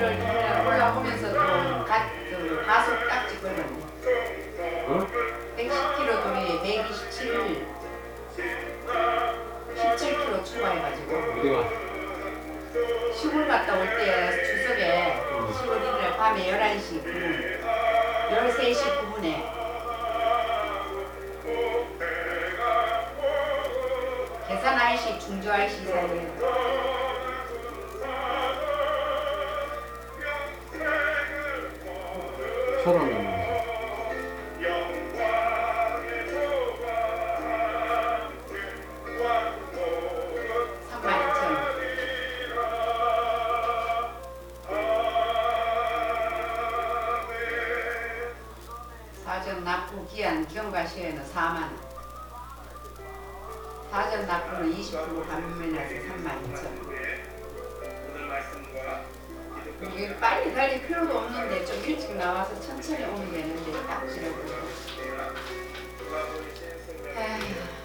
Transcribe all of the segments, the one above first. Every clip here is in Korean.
1월 1일 올라오면서 또 가속 딱지 걸었네. 어? 110km 도리에 127 17km 추가해가지고 어디가? 시골 갔다 올 때 주석에 10월 1일 밤에 11시 9분 13시 9분에 계산 IC 중주 IC 사이에 사람이 32,000원. 사전 납부 기한 경과시에는 4만원. 사전 납부는 20% 감면해서 32,000원. 이게 빨리 달릴 필요도 없는데 좀 일찍 나와서 천천히 오면 되는데 딱지라고. 에휴.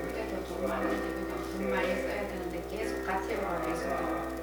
그때도 돈 많은데 그냥 돈 많이 써야 되는데 계속 같이 와 계속.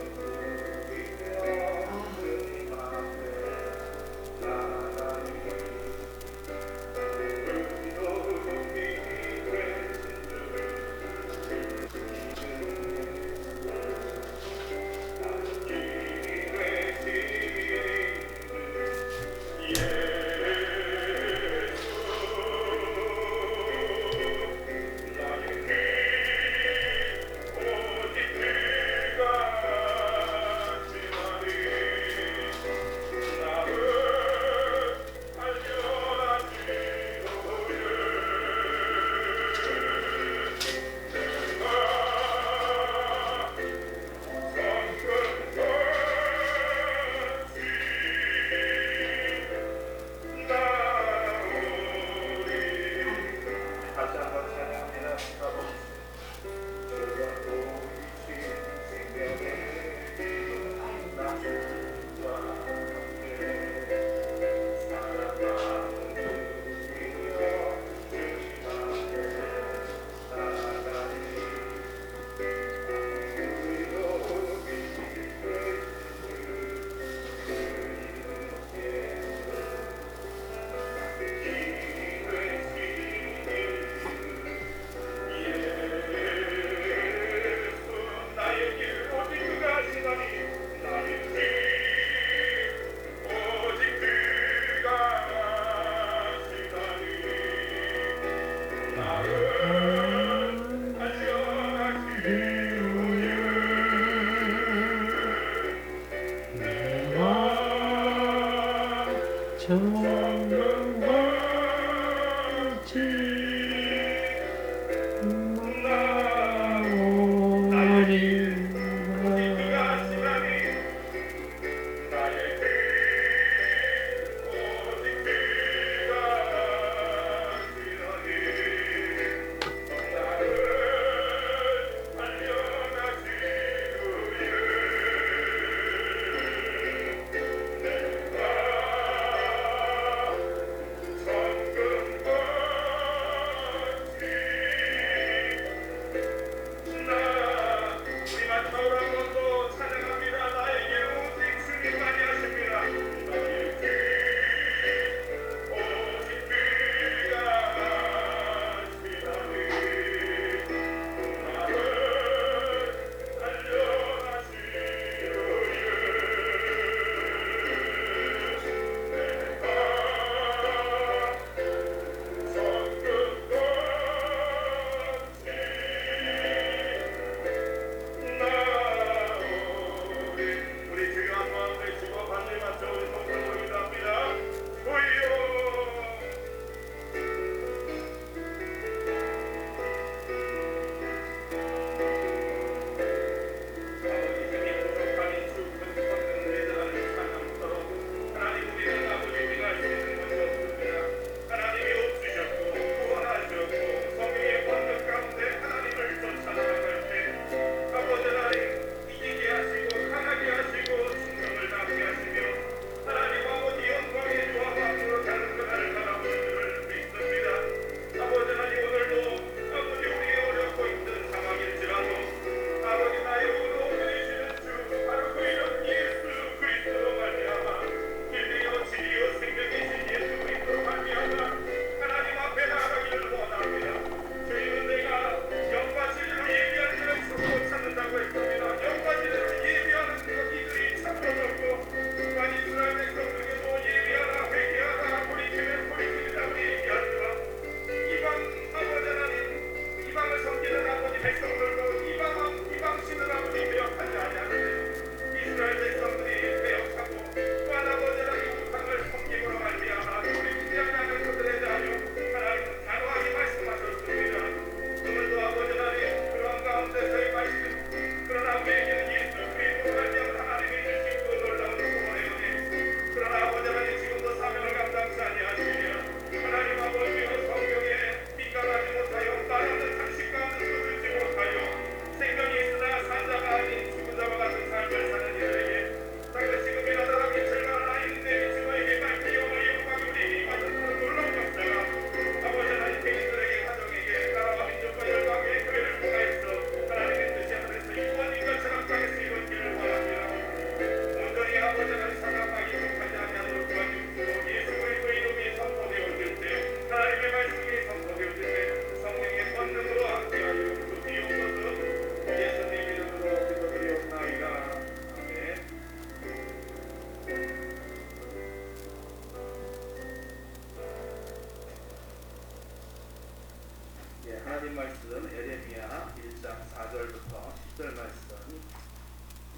예, 하나님 말씀 에레미야 1장 4절부터 10절 말씀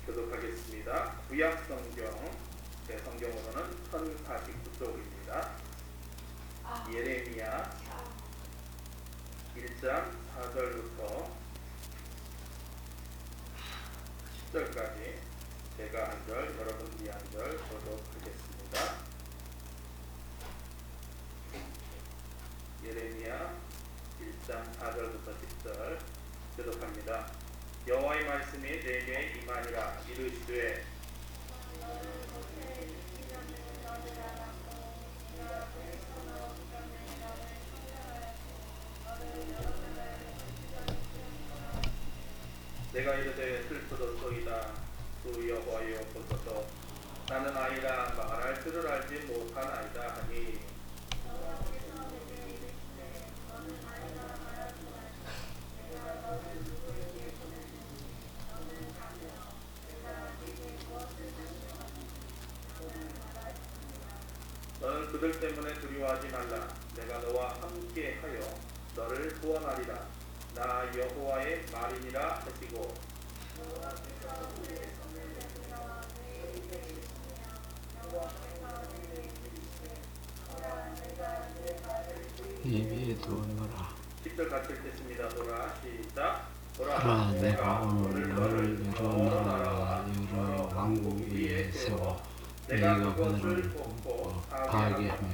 교독하겠습니다. 구약 성경 제 성경으로는 1049쪽입니다. 예레미야 1장 4절부터 10절까지 제가 한 절, 여러분들이 한 절 교독하겠습니다. 예레미야 1장 4절부터 10절 교독합니다. 여호와의 말씀이 내게 임하니라. 이르시되 내가 이르되 슬프도소이다. 주 여호와여 보소서. 나는 아이라 말할 줄을 알지 못한 아이다 하니 너는 그들 때문에 두려워하지 말라. 내가 너와 함께하여 너를 구원하리라. 나 여호와의 말이니라 하시고 입에 두노라. 10절 같이 읽겠습니다. 보라 시작. 보라, 내가 오늘 너를 여러 나라와 여러 왕국 위에 세워 너희가 그들을 뽑고 파괴하며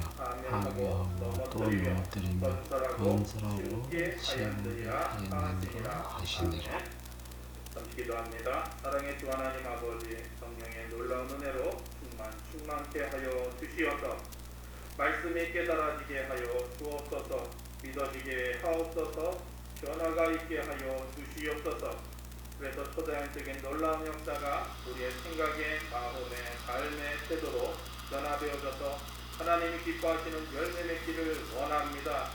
또 무너뜨리며 건설하고 세우리라 하시니라. 잠시 기도합니다. 사랑의 주 하나님 아버지, 성령의 놀라운 은혜로 충만케 하여 주시옵소서. 말씀이 깨달아지게 하여 주옵소서. 믿어지게 하옵소서. 변화가 있게 하여 주시옵소서. 그래서 초자연적인 놀라운 역사가 우리의 생각에, 마음에, 삶의 태도로 변화되어져서 하나님이 기뻐하시는 열매 맺기를 원합니다.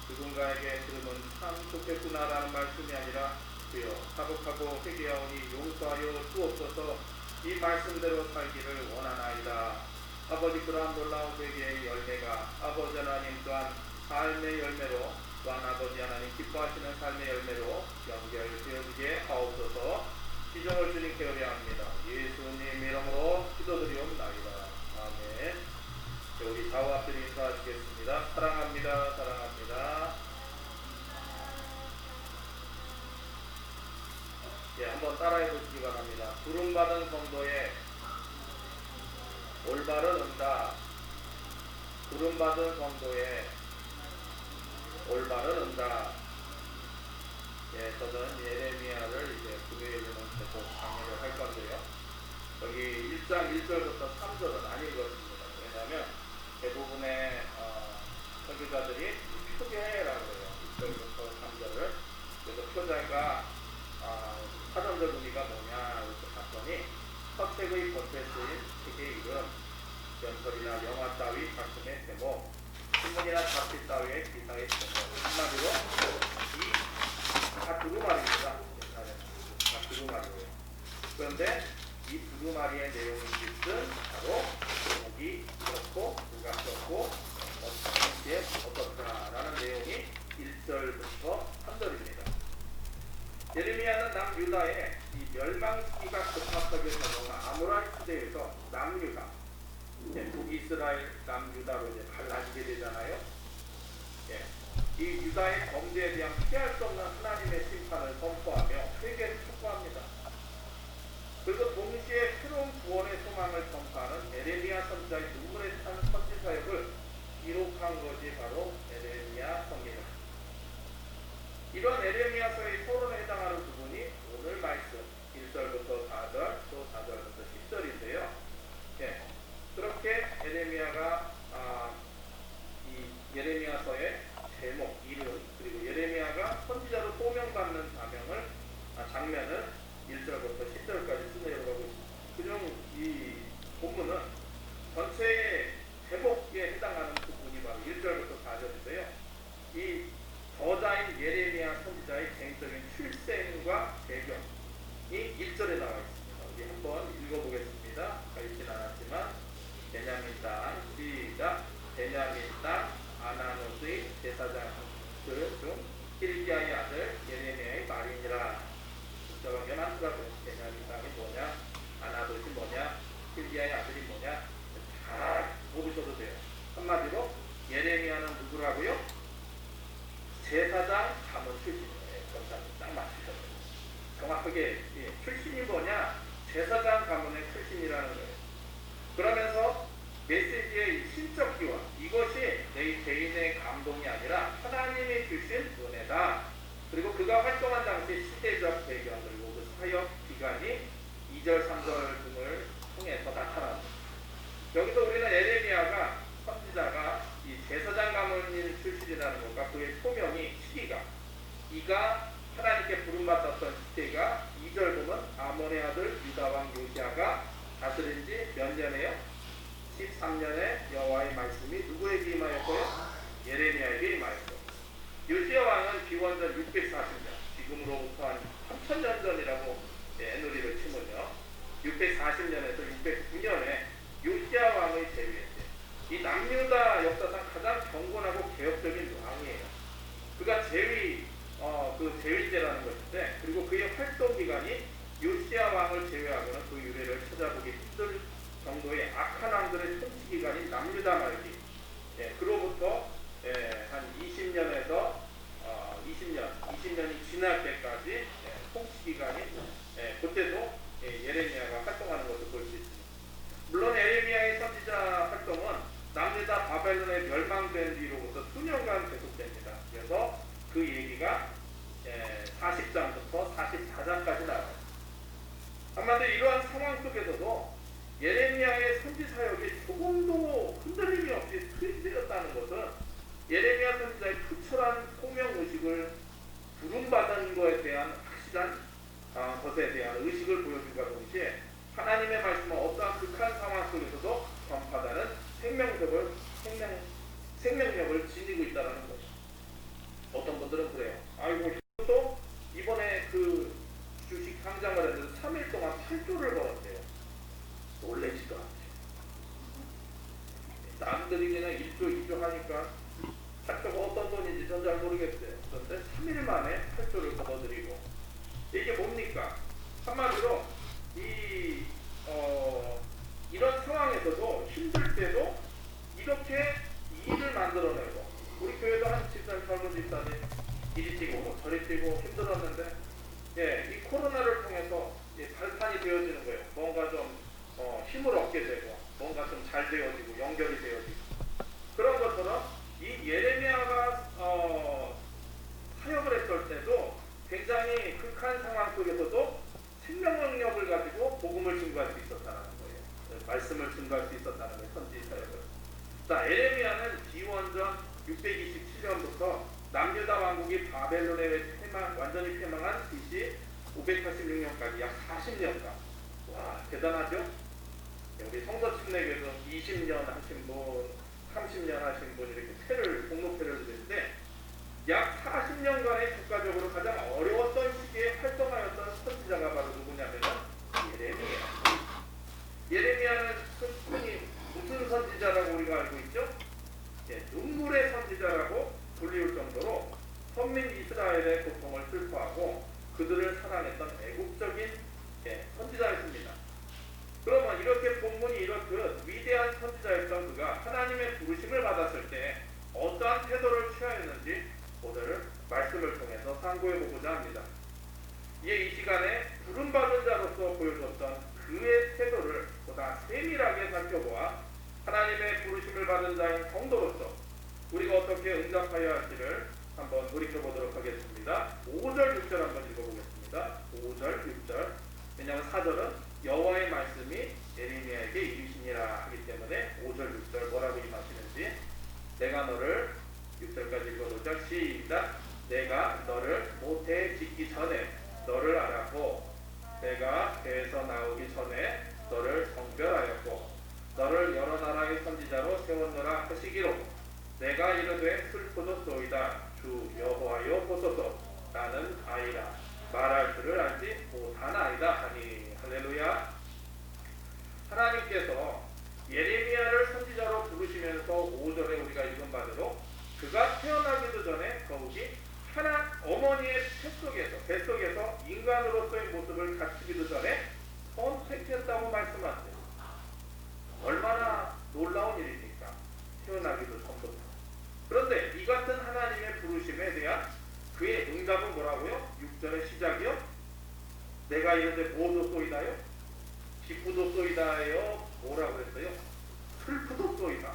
누군가에게 들으면 참 좋겠구나라는 말씀이 아니라 주여 사복하고 회개하오니 용서하여 주옵소서. 이 말씀대로 살기를 원하나이다. 아버지, 그러한 놀라운 회개의 열매가 아버지 하나님 또한 삶의 열매로, 또한 아버지 하나님 기뻐하시는 삶의 열매로 연결되어지게 하옵소서. 기정을 주님께 의뢰합니다. 예수님 이름으로 기도드리옵나이다. 아멘. 우리 좌우 앞들이 인사하시겠습니다. 사랑합니다. 사랑합니다. 예, 한번 따라해 보시기 바랍니다. 부름받은 성도의 올바른 응답. 부름받은 성도의 올바른 응답. 예, 저는 예레미야를 이제 금요일에는 계속 강의를 할 건데요. 여기 1장 1절부터 3절은 안 읽었습니다. 왜냐하면 대부분의 설교자들이 표제라고 해요. 1절부터 3절을. 그래서 표제가 사전적 의미가 뭐냐 이렇게 봤더니 서책의 겉에 쓰인 책의 이름, 연설이나 영화 따위 작품의 제목, 신문이나 잡지 따위의 기사의 제목, 한마디로 다 두루마리입니다. 다 두루마리예요. 그런데 이 두루마리의 내용인 것은 바로 제목이 그렇고 누가 썼고 어떻게 어떻다라는 내용이 1절부터 3절입니다. 예레미야는 남유다의 이 멸망시기가 급박하게 다가오는 아모라이 시대에서 남유다, 북이스라엘 남유다로 이제 갈라지게 되잖아요. 예, 이 유다의 범죄에 대한 피할 수 없는 하나님의 심판을 선포하며 회개를 촉구합니다. 그리고 동시에 새로운 구원의 소망을 선포하는 에레미야 선지자의 눈물에 찬 선지 사역을 기록한 것이 바로 에레미야 서입니다. 이런 에레미야서의 서론에 해당하는 부분이 오늘 말씀 1절부터 4절, 또 4절부터 10절인데요. 예, 그렇게 에레미야가 이 예레미야서의 제목, 이름, 그리고 예레미야가 선지자로 소명받는 장면을 1절부터 10절까지 쓰내려가고 있습니다. 그중 이 본문은 전체의 제목에 해당하는 부분이 바로 1절부터 4절인데요. 이 저자인 예레미야 선지자의 개인적인 출생과 배경이 1절에 나와 있습니다. 우리 한번 읽어보겠습니다. 읽진 않았지만 베냐민 땅, 시작. 베냐민 땅 아나노스의 제사장들 중 hilki야의 아들 예레미야의 말이니라. 복잡한 게 많더라고요. 베냐민이 뭐냐, 아나돗이 뭐냐, hilki야의 아들이 뭐냐, 다 모르셔도 돼요. 한마디로 예레미야는 누구라고요? 제사장 가문 출신이에요. 감사합니다. 딱 맞추셨어요. 정확하게 출신이 뭐냐? 제사장 가문의 출신이라는 거예요. 그러면서 메시지의 신적 기원, 이것이 내 개인의 감동이 아니라 하나님이 주신 은혜다. 그리고 그가 활동한 당시 시대적 배경 그리고 그 사역 기간이 2절, 3절 등을 통해서 나타납니다. 여기서 우리는 에레미야가 선지자가 이 제사장 가문인 출신이라는 것과 그의 소명이 시기가 이가 하나님께 부름받았던 시대가 2절 보면 아몬의 아들 유다왕 요시야가 다스린 지 몇 년에요? 13년에 여호와의 말씀이 누구에게 임하였고요? 예레미야에게 임하였고 요시야 왕은 기원전 640년 지금으로부터 한 3000년 전이라고 애누리를 치면요 640년에서 609년에 요시야 왕의 제위했어요. 이 남유다 역사상 가장 경건하고 개혁적인 왕이에요. 그가 그 제위제라는 것인데 그리고 그의 활동 기간이 요시야 왕을 제외하고는 그 유래를 찾아보기 힘들 정도의 악한 왕들의 통치 기간인 남유다 말기 그로부터 한 20년에서 20년이 지날 때까지 통치 기간이 그때도 예레미야가 활동하는 것을 볼 수 있습니다. 물론 예레미야의 선지자 활동은 남유다 바벨론에 멸망된 뒤로부터 수년간 계속됩니다. 그래서 그 얘기가 40장부터 44장까지 나와요. 한마디로 이러한 상황 속에서도 예레미야의 선지 사역이 조금도 흔들림이 없이 수행되었다는 것은 예레미야 선지자의 투철한 소명의식을 부름받은 것에 대한 확실한 것에 대한 의식을 보여준과 동시에 하나님의 말씀은 어떠한 극한 상황 속에서도 전파하는 생명력을 지니고 있다는 것이죠. 어떤 분들은 그래요. 아이고 또 이번에 그 주식 상장을 했는데 3일 동안 8조를 벌었대요. 놀래지도 않죠. 남들이 그냥 1조, 2조 하니까 8조가 어떤 돈인지 전 잘 모르겠어요. 그런데 3일 만에 8조를 걷어들이고 이게 뭡니까? 한마디로 이런 상황에서도 힘들 때도 이렇게 일을 만들어내고 우리 교회도 한 집사님 젊은 집사님 이리 뛰고 저리 뛰고 힘들었는데 이 코로나를 통해서 발판이 되어지는 거예요. 뭔가 좀 힘을 얻게 되고 뭔가 좀 잘 되어지고 연결이 되어지고 그런 것처럼 이 예레미야가 사역을 했을 때도 굉장히 극한 상황 속에서도 생명력을 가지고 복음을 증거할 수 있었다는 거예요. 말씀을 증거할 수 있었다는 거예요. 선지 사역을. 자, 에레미야는 기원전 627년부터 남유다 왕국이 바벨론에 완전히 패망한 BC 586년까지 약 40년간 와 대단하죠? 우리 성서 침례교에서 20년 하신 분, 30년 하신 분 이렇게 공로패를 드리는데 약 40년간의 국가적으로 가장 어려웠던 시기에 활동하였던 선지자가 바로 누구냐면 예레미야. 예레미야는 흔히 무슨 선지자라고 우리가 알고 있죠? 눈물의 선지자라고 불리울 정도로 선민 이스라엘의 고통을 슬퍼하고 그들을 사랑했던 애국적인 선지자였습니다. 그러면 이렇게 본문이 이렇듯 위대한 선지자였던 그가 하나님의 부르심을 받았을 때 어떠한 태도를 취하였는지 오늘 말씀을 통해서 상고해보고자 합니다. 이에 이 시간에 부름받은 자로서 보여줬던 그의 태도를 보다 세밀하게 살펴보아 하나님의 부르심을 받은 자인 성도로서 우리가 어떻게 응답하여야 할지를 한번 돌이켜보도록 하겠습니다. 5절 6절 한번 읽어보겠습니다. 5절 6절. 왜냐하면 4절은 여호와의 말씀이 예레미야에게 이르시니라 하기 때문에 5절 6절 뭐라고 임하시는지 내가 너를 6절까지 읽어보자. 시작. 내가 너를 모태에 짓기 전에 너를 알았고 내가 배에서 나오기 전에 너를 성별하였고 너를 여러 나라의 선지자로 세웠노라 하시기로 내가 이르되 슬프도소이다 주 여호와여 보소서 나는 아이라 말할 줄을 알지 못하나이다 하니. 할렐루야. 하나님께서 예레미야를 선지자로 부르시면서 5절에 우리가 읽은 바대로 그가 태어나기도 전에 거룩이 어머니의 뱃속에서 인간으로서의 모습을 갖추기도 전에 선택했다고 말씀하세요. 얼마나 놀라운 일입니까? 태어나기도 전부터. 그런데 이 같은 하나님의 부르심에 대한 그의 응답은 뭐라고요? 6절의 시작이요. 내가 이런데 뭐도 쏘이다요? 기쁘도 쏘이다요. 뭐라고 했어요? 슬프도 쏘이다.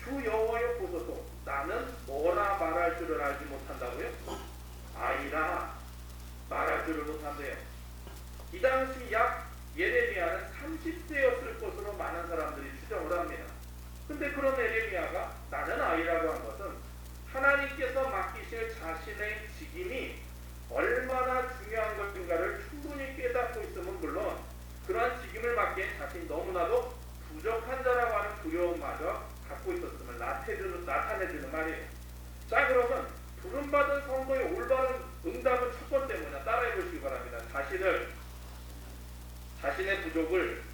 주 여호와여 보소서, 나는 뭐라 말할 줄을 알지 못한다고요? 아이라 말할 줄을 못한대요. 이 당시 약 예레미야는 30세였을 것으로 많은 사람들이 추정을 합니다. 근데 그런 예레미야가 나는 아이라고 한 것은 하나님께서 맡기실 자신의 직임이 얼마나 중요한 것인가를 충분히 깨닫고 있으면 물론 그러한 직임을 맡기에 자신이 너무나도 부족한 자라고 하는 두려움마저 갖고 있었음을 나타내주는 말이에요. 자, 그러면 부름받은 성도의 올바른 응답은 첫 번째 뭐냐? 따라해 보시기 바랍니다. 자신의 부족을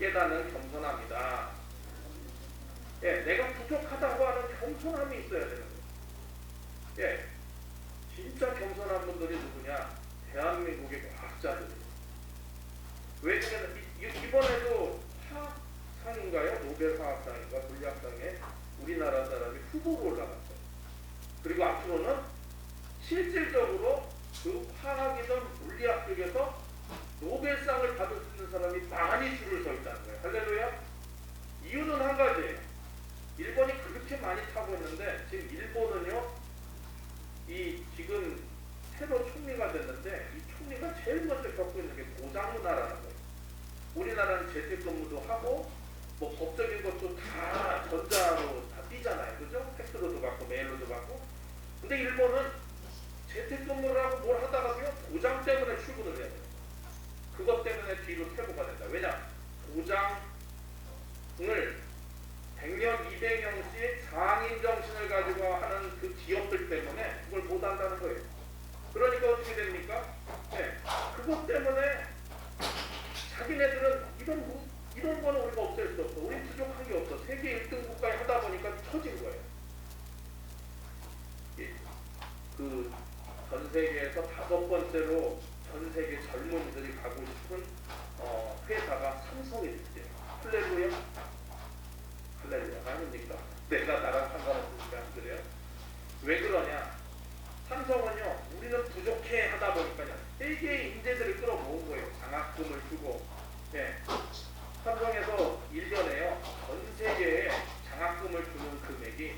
깨닫는 겸손합니다. 예, 내가 부족하다고 하는 겸손함이 있어야 되는 거예요. 예, 진짜 겸손한 분들이 누구냐? 대한민국의 과학자들이에요. 왜냐면 이번에도 화학상인가요? 노벨 화학상인가? 물리학상에 우리나라 사람이 후보로 올라갔어요. 그리고 앞으로는 실질적으로 그 화학이든 물리학 쪽에서 노벨상을 받을 수 있는 사람이 많이 줄을 서 있다는 거예요. 할렐루야. 이유는 한 가지예요. 일본이 그렇게 많이 타고 있는데 지금 일본은요, 지금 새로 총리가 됐는데 이 총리가 제일 먼저 겪고 있는 게 고장 문화라는 거예요. 우리나라는 재택근무도 하고 뭐 법적인 것도 다 전자로 다 뛰잖아요, 그죠? 팩스로도 받고 메일로도 받고. 근데 일본은 재택근무를 하고 뭘 하다가도요 고장 때문에 출근을 해야 돼요. 그것 때문에 뒤로 퇴보가 된다. 왜냐? 고장을 100년, 200년씩 장인 정신을 가지고 하는 그 기업들 때문에 그걸 못 한다는 거예요. 그러니까 어떻게 됩니까? 네, 그것 때문에 자기네들은 이런 거는 우리가 없앨 수 없어. 우리 부족한 게 없어. 세계 1등 국가에 하다 보니까 터진 거예요. 그 전 세계에서 5번째로 전 세계 젊은이들이 가고 싶은 회사가 삼성이 됐대요. 할렐루야? 할렐루야 아닙니까? 내가 나랑 상관없으니까 그래요. 왜 그러냐? 삼성은요, 우리는 부족해 하다 보니까요, 세계의 인재들을 끌어모은 거예요. 장학금을 주고. 예. 삼성에서 1년에요, 전 세계에 장학금을 주는 금액이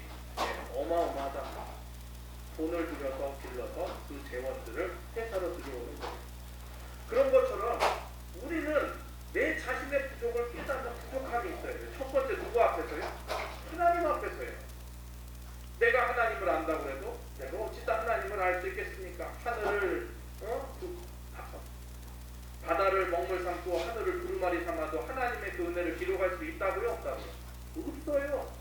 어마어마하다. 돈을 들여서 길러서 그 재원들을 회사로 들여오는 거예요. 그런 것처럼 우리는 내 자신의 부족을 깨닫는 부족함이 있어야 돼요. 첫 번째 누구 앞에서요? 하나님 앞에서요. 내가 하나님을 안다고 해도 내가 어찌다 하나님을 알 수 있겠습니까? 하늘을 바다를 먹물 삼고 하늘을 두루마리 삼아도 하나님의 그 은혜를 기록할 수 있다고요? 없다고요? 없어요.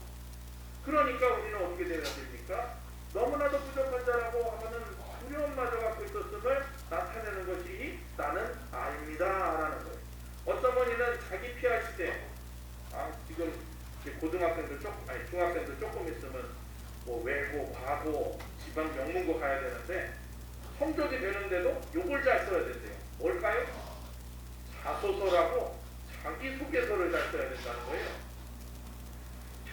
그러니까 우리는 어떻게 되어야 됩니까? 너무나도 부족한 자라고 하면은 두려움마저 갖고 있었음을 나타내는 것이 나는 아닙니다 라는 거예요. 어떤 분이는 자기 피할 시대, 지금 고등학생들 중학생들 조금 있으면 뭐 외고, 과고, 지방 명문고 가야 되는데 성적이 되는데도 욕을 잘 써야 된대요. 뭘까요? 자소서라고 자기소개서를 잘 써야 된다는 거예요.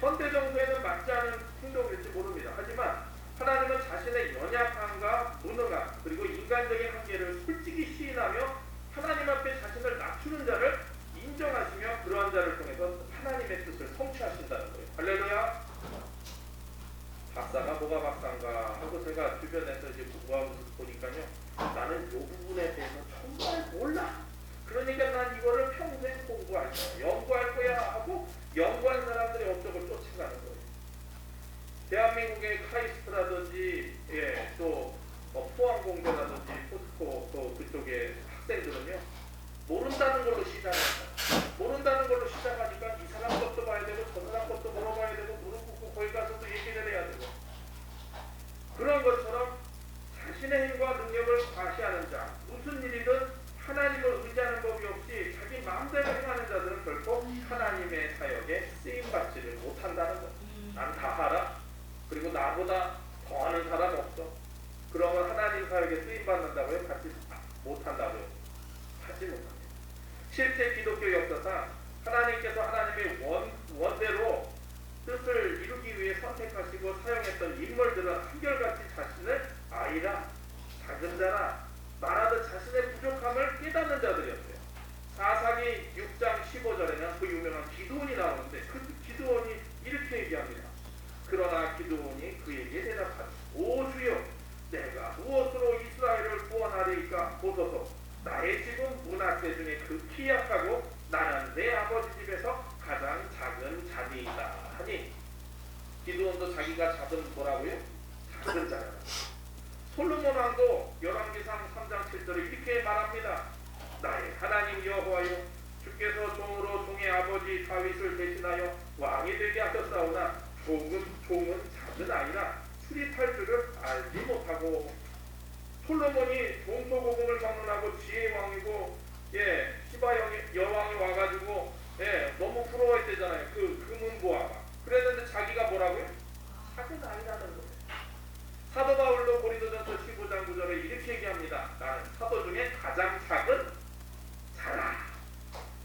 현대 정서에는 맞지 않은 행동일지 모릅니다. 하지만 하나님은 자신의 연약함과 무능함 그리고 인간적인 한계를 솔직히 시인하며 하나님 앞에 자신을 낮추는 자를 인정하시며 그러한 자를 통해서 하나님의 뜻을 성취하신다는 거예요. 할렐루야. 박사가 뭐가 박사인가 하고 제가 주변에서 이제 공부하면서 보니까요, 나는 이 부분에 대해서 정말 몰라. 그러니까 난 이거를 평생 공부할 거야, 연구할 거야 하고 연구한 사람들의 업적을 쫓아가는 거예요. 대한민국의 카이스트라든지 또 포항공대라든지 포스코 또 그쪽의 학생들은요, 모른다는 걸로 시작합니다. 모른다는 걸로 시작하니까 이 사람 것도 봐야 되고 저 사람 것도 물어봐야 되고 무릎 꿇고 거기 가서도 얘기를 해야 되고, 그런 것처럼 자신의 힘과 능력을 과시하는 자, 무슨 일이든 하나님을 의지하는 법이 없이 자기 마음대로 행하는 자들은 결코 하나님의 사역에 쓰임받지를 못한다는 것. 난 다 알아. 그리고 나보다 더 아는 사람 없어. 사역에 쓰임 받는다고요? 받지 못한다고요? 하지 못합니다. 실제 기독교 역사상 하나님께서 하나님의 원대로 뜻을 이루기 위해 선택하시고 사용했던 인물들은 한결같이 자신을 아이라, 작은 자라 말하듯 자신의 부족함을 깨닫는 자들이었어요. 사사기 6장 15절에는 그 유명한 기드온이 나오는데 그 기드온이 이렇게 얘기합니다. 그러나 기드온이 그에게 대답하되 오 주여, 내가 무엇으로 이스라엘을 구원하리이까 보소서. 나의 집은 문하세 중에 극히 약하고 나는 내 아버지 집에서 가장 작은 자니이다 하니, 기드온도 자기가 작은 뭐라고요? 작은 자라. 솔로몬 왕도 열왕기상 3장 7절에 이렇게 말합니다. 나의 하나님 여호와여, 주께서 종으로 종의 아버지 다윗을 대신하여 왕이 되게 하셨사오나 종은 작은 아이라 출입할 줄을 알지 못하고. 솔로몬이 동서고금을 방문하고 지혜의 왕이고, 시바 여왕이 와가지고 너무 부러워했대잖아요. 그 금은보화가. 그랬는데 자기가 뭐라고요? 작은 아이라는 거예요. 사도 바울도 고린도전서 15장 9절에 이렇게 얘기합니다. 나는 사도 중에 가장 작은 자라.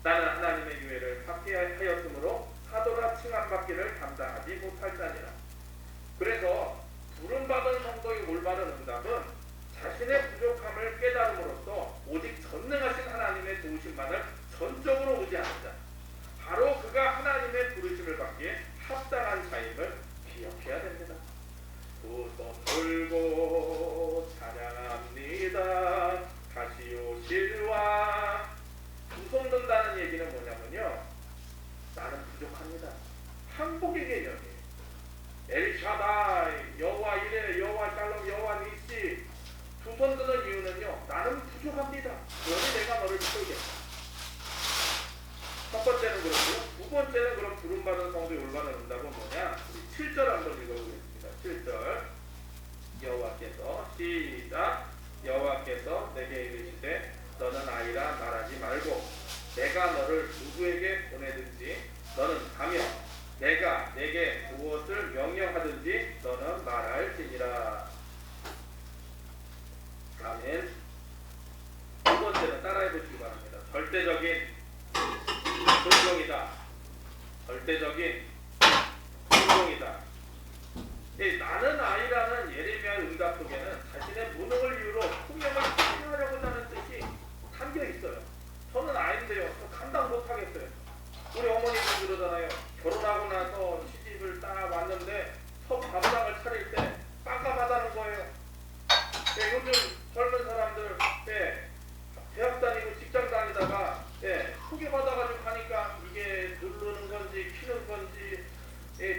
나는 하나님의 유해를 박해하였으므로 사도라 칭함받기를 감당하지 못할 자니라. 그래서 부름받은 성도의 올바른 응답은 자신의 부족함을 깨달음으로써 오직 전능하신 하나님의 도우심만을 전적으로 의지하는 자, 바로 그가 하나님의 부르심을 받기에 합당한 자임을 기억해야 됩니다. 두 손 들고 찬양합니다. 다시 오실 왕. 두 손 든다는 얘기는 뭐냐면요, 나는 부족합니다. 한복의 개념이에요. 엘샤다이, 여호와 이레, 여호와 샬롬, 여호와 니시. 두 손 드는 이유는요, 나는 부족합니다. 그러니 내가 너를 키우겠다. 첫 번째는 그렇고요. 두 번째는 그럼 부름받은 성도의 올바른 응답은 뭐냐? 우리 7절 한번 읽어보겠습니다. 7절. 여호와께서 시작. 여호와께서 내게 이르시되 너는 아이라 말하지 말고 내가 너를 누구에게 보내든지 너는 가며 내가 내게 무엇을 명령하든지 너는 말할지니라. 아멘. 두 번째는 따라해 보시기 바랍니다. 절대적인 존경이다. 절대적인 존경이다. 나는 아이라는 예레미야의 응답 속에는 자신의 무능을 이유로 풍령을 실현하려고 하는 뜻이 담겨 있어요. 저는 아이인데요, 저 감당 못하겠어요. 우리 어머니도 그러잖아요. 결혼하고 나서 시집을 딱 왔는데 첫 밥상을 차릴 때 깜깜하다는 거예요. 요즘 젊은 사람들 대학 다니고 직장 다니다가 소개받아가지고 가니까 이게 누르는 건지 키는 건지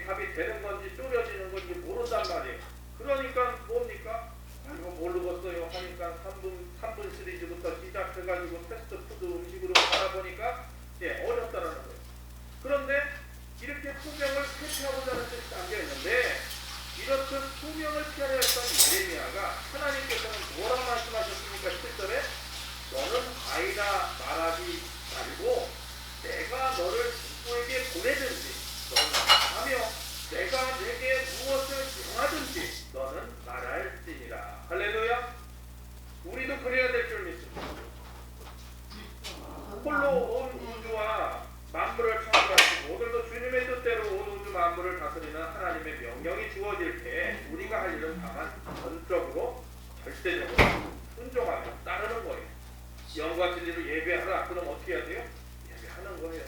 답이 되는 건지 쪼려지는 건지 모른단 말이에요. 그러니까 뭡니까? 이거 모르겠어요 하니까 3분 시리즈부터 시작해가지고 패스트푸드 음식으로 가다 보니까 어렵다라는 거예요. 그런데 이렇게 투명을 회피하고자 하는 뜻이 담겨있는데, 이렇듯 투명을 피하려 했던 예레미야가 하나님께서는 뭐라고 말씀하셨습니까? 7절에 너는 아이라 말하지 말고 내가 너를 누구에게 보내든지 너는 하며 내가 내게 무엇을 명하든지 너는 말할지니라. 할렐루야. 우리도 그래야 될 줄 믿습니다. 홀로 온 우주와 만물을 창조하시고 오늘도 주님의 뜻대로 온 우주 만물을 다스리는 하나님의 명령이 주어질 때 우리가 할 일은 다만 전적으로 절대적으로 순종하며 따르는 거예요. 영과 진리로 예배하라. 그럼 어떻게 해야 돼요? 예배하는 거예요.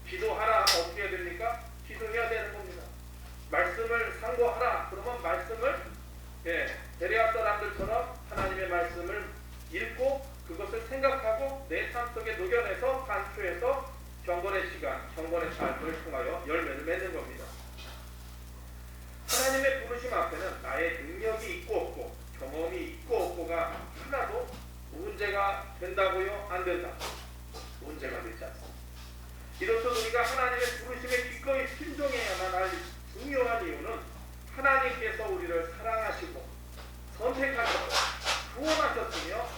기도하라 하면 어떻게 해야 됩니까? 기도해야 되는 겁니다. 말씀을 상고하라. 그러면 말씀을 베레아 사람들처럼 하나님의 말씀을 읽고 그것을 생각하고 내 삶 속에 녹여내서 반추해서 경건의 시간, 경건의 삶을 통하여 열매를 맺는 겁니다. 하나님의 부르심 앞에는 나의 능력이 있고 없고 경험이 있고 없고가 하나도 문제가 된다고요? 안 된다. 문제가 되지 않습니다. 이렇듯 우리가 하나님의 부르심에 기꺼이 순종해야만 할 중요한 이유는 하나님께서 우리를 사랑하시고 선택하셔서 구원하셨으며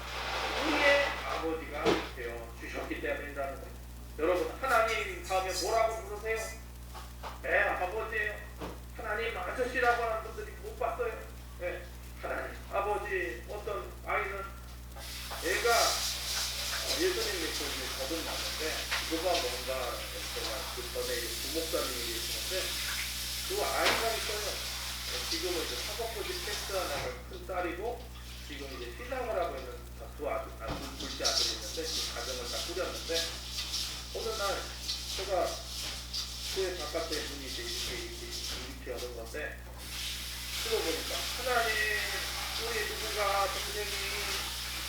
우리의 아버지가 되어 주셨기 때문이라는 거예요. 여러분, 하나님 다음에 뭐라고 부르세요? 아버지예요. 하나님 아저씨라고 하는 분들이 못 봤어요. 하나님 아버지, 어떤 아이 거듭났는데 그거가 뭔가 제가 그 전에 부목사님이 계시는데 그 아이가 있어요. 지금은 이제 사법고시 패스하는 큰 딸이고 지금 이제 신앙을 하고 있는 둘째 아들이 있는데 지금 가정을 다 꾸렸는데 어느 날 제가 교회 바깥에 문이 이렇게 여는 건데 들어보니까 하나님 우리 누군가 동생이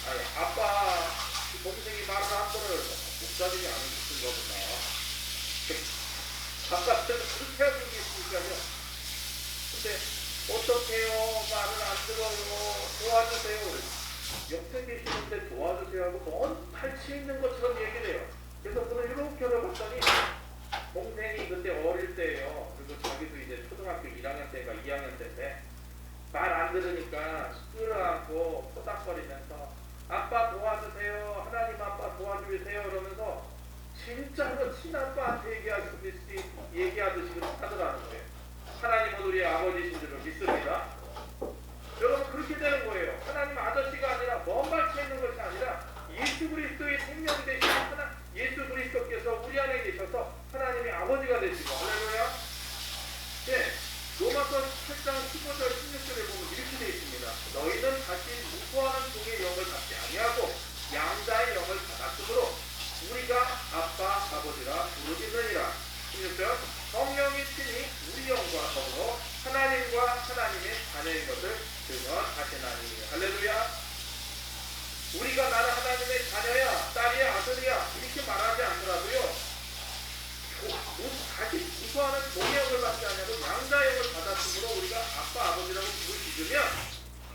아니 아빠 동생이 말을 안 들어요. 목사님이 안 듣는가 보다. 바깥에서 그렇게 하는 게 있으니까요. 근데 어떡해요? 말을 안 들어요. 도와주세요. 옆에 계시는데 도와주세요 하고 뭔 팔찌 있는 것처럼 얘기를 해요. 그래서 그걸 이렇게 열어봤더니 동생이 그때 어릴 때예요. 그리고 자기도 이제 초등학교 1학년 때가 2학년 때인데 말 안 들으니까 끌어안고 토닥거리면서 아빠 도와주세요. 하나님 아빠 도와주세요. 그러면서 진짜로 친아빠한테 얘기하듯이 하더라는 거예요. 하나님은 우리의 아버지신 줄을 믿습니다. 여러분 그렇게 되는 거예요. 하나님 아저씨가 아니라 먼 발치에 있는 것이 아니라 예수 그리스도의 생명이 되신 예수 그리스도께서 우리 안에 계셔서 하나님의 아버지가 되시고 할렐루야. 네, 로마서 8장 15절 16절에 보면 이렇게 되어 있습니다. 너희는 다시 무고하는 종의 영을 받지 아니하고 양자의 영을 받았으므로 우리가 아빠 아버지라 부르짖느니라. 16절 성령이 친히 우리 영과 더불어 하나님과 하나님의 자녀인 것을 증언하시나니. 할렐루야. 우리가 나는 하나님의 자녀야 딸이야 아들이야 이렇게 말하지 않더라도요 다시 무수하는 종의 영을 받지 않냐고 양자의 영을 받았으므로 우리가 아빠 아버지라고 부르짖으면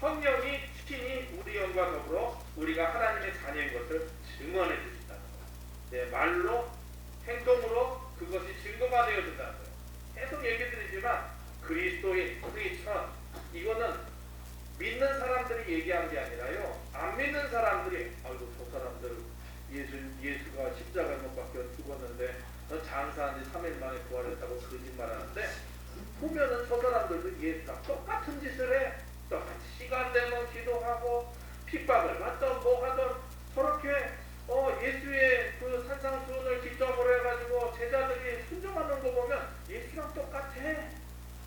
성령이 친히 우리 영과 더불어 우리가 하나님의 자녀인 것을 증언해 주신다는 거예요. 네, 말로 행동으로 그것이 증거가 되어진다는 거예요. 계속 얘기 드리지만 그리스도인, 크리스천 이거는 믿는 사람들이 얘기한 게 아니라요. 안 믿는 사람들이 아이고 저 사람들 예수가 십자가에 못 박혀 죽었는데 장사한 지 3일 만에 부활했다고 거짓말하는데 보면은 저 사람들도 예수랑 똑같은 짓을 해. 똑같이 시간 되면 기도하고 핍박을 받던 뭐 하던 저렇게 예수의 그 산상수훈을 기점으로 해가지고 제자들이 순종하는 거 보면 예수랑 똑같아.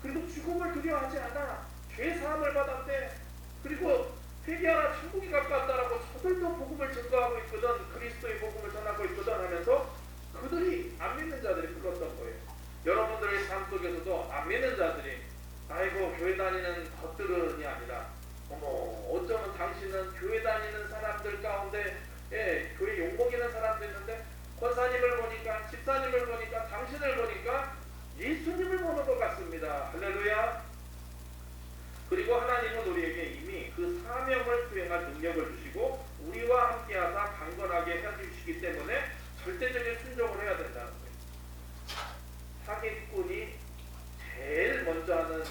그리고 죽음을 두려워하지 않아. 죄사함을 받았대. 그리고 회개하라 천국이 가까웠다라고 저들도 복음을 증거하고 있거든. 그리스도의 복음을 전하고 있거든 하면서 그들이 안 믿는 자들이 불렀던 거예요. 여러분들의 삶 속에서도 안 믿는 자들이 아이고 교회 다니는 것들은이 아니라 어쩌면 당신은 교회 다니는 사람들 가운데 교회 용복이는 사람도 있는데 권사님을 보니까 집사님을 보니까 당신을 보니까 예수님을 보는 것 같습니다. 할렐루야. 그리고 하나님은 우리에게 이미 그 사명을 수행할 능력을 주시고 우리와 함께하사 강건하게 해주시기 때문에 절대적인 순종을 해야 된다는 거예요. 사기꾼이 제일 먼저 하는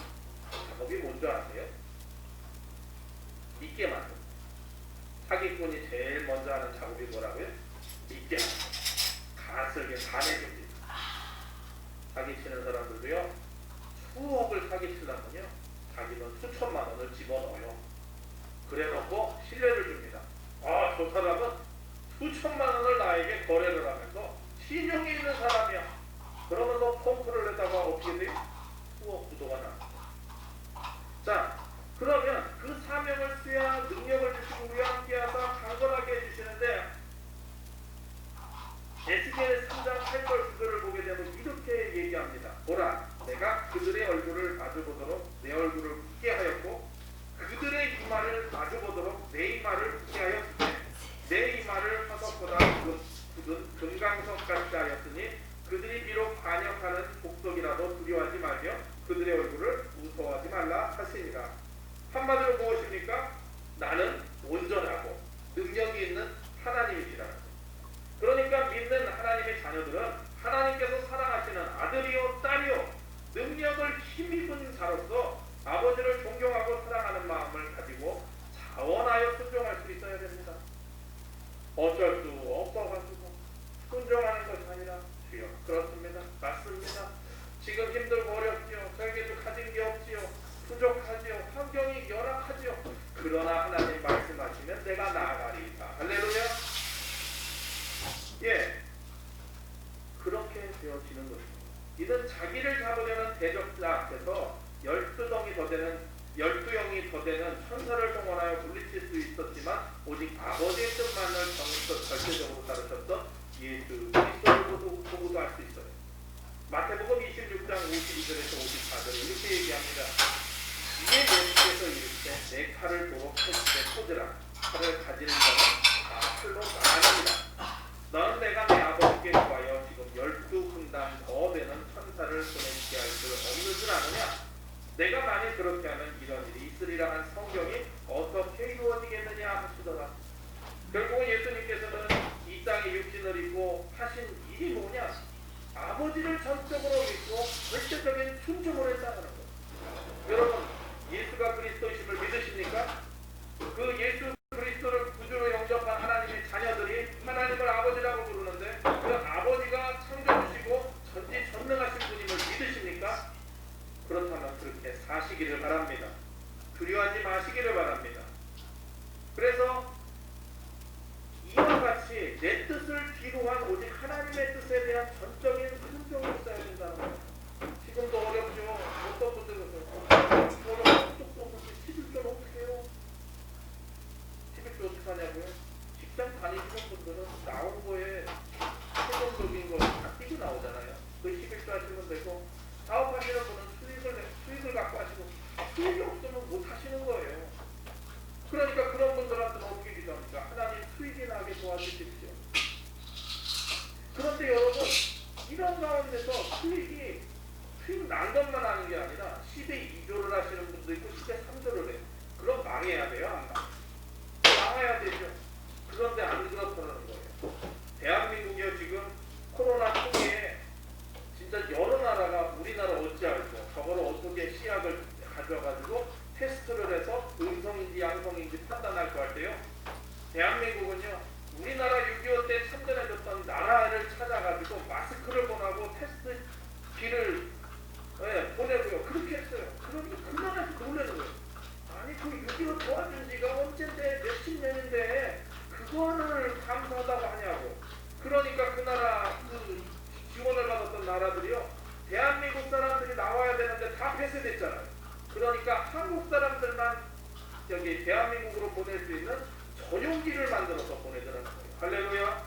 작업이 뭔지 아세요? 믿게 만든 거예요. 사기꾼이 제일 먼저 하는 작업이 뭐라고요? 믿게 만든 거예요. 가슬게 간해줍니다. 사기치는 사람들도요. 수억을 사기치려면요. 자기는 수천만 원을 집어넣어요. 그래놓고 신뢰를 줍니다. 저 사람은 수천만 원을 나에게 거래를 하면서 신용이 있는 사람이야. 그러면 너 펌프를 내다가 어떻게 돼? 수억 부도가 납니다. 자, 그러면 그 사명을 수행할 능력을 주시고 우리와 함께하사 강건하게 해주시는데 에스겔 3장 8절 그거를 보게 되면 이렇게 얘기합니다. 보라, 내가 그들의 얼굴을 마주보도록 내 얼굴을 붓게 하였고 그들의 이마를 마주보도록 내 이마를 붓게 하였으니 내 이마를 화석보다 굳은 금강석같이 하였으니 그들이 비록 반역하는 복속이라도 두려워하지 말며 그들의 얼굴을 무서워하지 말라 하시니라. 한마디로 무엇입니까? 나는 온전하고 능력이 있는 하나님이시라. 그러니까 믿는 하나님의 자녀들은 하나님께서 사랑하시는 아들이요 딸이요 능력을 힘입은 자로서 아버지를 존경하고 사랑하는 마음을 가지고 자원하여 순종할 수 있어야 됩니다. 어쩔 수 없어가지고 순종하는 것이 아니라 주여 그렇습니다. 맞습니다. 지금 힘들고 어렵지요. 저에게도 가진 게 없지요. 부족하지요. 환경이 열악하지요. 그러나 하나님 말씀하시면 내가 나아가리이다. 할렐루야. 예. 칼을 도로 칼집에 꽂으라. 칼을 가지는 자는 다 칼로 나가니라. 너는 내가 내 아버지께 구하여 지금 12분단 더 되는 천사를 보내게 할 줄 없는 줄 아느냐? 내가 만일 그렇게 하면 이런 일이 있으리라 한 성경이 어떻게 이루어지겠느냐 하시더라. 결국은 예수님께서는 이 땅에 육신을 입고 하신 일이 뭐냐? 아버지를 전적으로 믿고 절대적인 순종을 했다는 거예요. 여러분, 예수가 그리스도이심을 믿으십니까? 그 예수 그리스도를 구주로 영접한 하나님의 자녀들이 하나님을 아버지라고 부르는데 그 아버지가 창조주시고 전지전능하신 분임을 믿으십니까? 그렇다면 그렇게 사시기를 바랍니다. 두려워하지 마시기를 바랍니다. 그래서 이와 같이 내 뜻을 뒤로 한 오직 하나님의 뜻에 대한 전적인 순종이 있어야 된다는 거예요. 지금도 어렵죠. 어떤 분들은 저는 쪽도 없이 11조는 어떻게 해요? 11조 어떻게 하냐고요? 직장 다니시는 분들은 나온 거에 최종적인 거 다 띄고 나오잖아요. 그 11조 하시면 되고, 사업하시는 분은 수익을 갖고 하시고, 수익이 없으면 못 하시는 거예요. 그러니까 그런 분들한테는 어떻게 기도합니까? 하나님 수익이 나게 도와주십시오. 그런데 여러분, 이런 가운데서 수익 난 것만 하는 게 아니라 시대 2조를 하시는 분도 있고 시대 3조를 해요. 그럼 망해야 돼요? 안 망해야 되죠. 그런데 안 그렇다는 거예요. 대한민국이요, 지금 코로나 초기에 진짜 여러 나라가 우리나라 어찌할고 저거를 어떻게 시약을 가져가지고 테스트를 해서 음성인지 양성인지 판단할 거 할 때요. 대한민국은요, 우리나라 6.25 때 참전해줬던 나라를 찾아가지고 마스크를 보내고 테스트 기를 보내고요. 그렇게 했어요. 그러니까 그나라에서 놀라는 거예요. 아니 그 6.25 도와준 지가 언젠데 몇십 년인데 그거를 감사하다고 하냐고. 그러니까 그 나라 그 지원을 받았던 나라들이요, 대한민국 사람들이 나와야 되는데 다 폐쇄됐잖아요. 그러니까 한국 사람들만 여기 대한민국으로 보낼 수 있는 전용기를 만들어서 보내더라는 거예요. 할렐루야.